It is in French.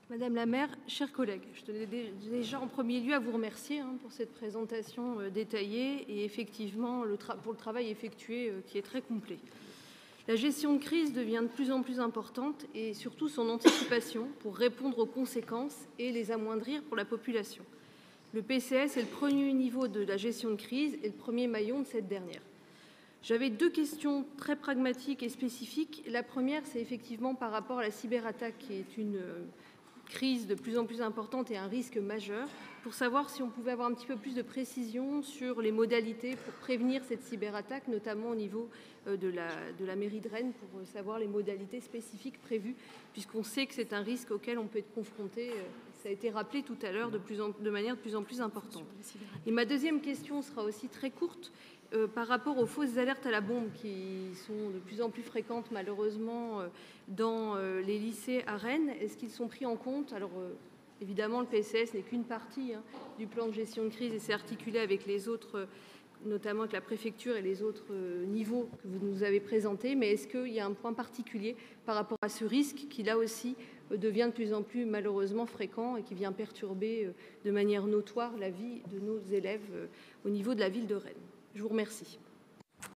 Madame la maire, chers collègues, je tenais déjà en premier lieu à vous remercier pour cette présentation détaillée et effectivement pour le travail effectué qui est très complet. La gestion de crise devient de plus en plus importante et surtout son anticipation pour répondre aux conséquences et les amoindrir pour la population. Le PCS est le premier niveau de la gestion de crise et le premier maillon de cette dernière. J'avais deux questions très pragmatiques et spécifiques. La première, c'est effectivement par rapport à la cyberattaque qui est une crise de plus en plus importante et un risque majeur, pour savoir si on pouvait avoir un petit peu plus de précision sur les modalités pour prévenir cette cyberattaque, notamment au niveau de la mairie de Rennes, pour savoir les modalités spécifiques prévues, puisqu'on sait que c'est un risque auquel on peut être confronté, ça a été rappelé tout à l'heure, de manière de plus en plus importante. Et ma deuxième question sera aussi très courte. Par rapport aux fausses alertes à la bombe qui sont de plus en plus fréquentes malheureusement dans les lycées à Rennes, est-ce qu'ils sont pris en compte? Alors évidemment, le PCS n'est qu'une partie du plan de gestion de crise et c'est articulé avec les autres, notamment avec la préfecture et les autres niveaux que vous nous avez présentés. Mais est-ce qu'il y a un point particulier par rapport à ce risque qui, là aussi, devient de plus en plus malheureusement fréquent et qui vient perturber de manière notoire la vie de nos élèves au niveau de la ville de Rennes? Je vous remercie.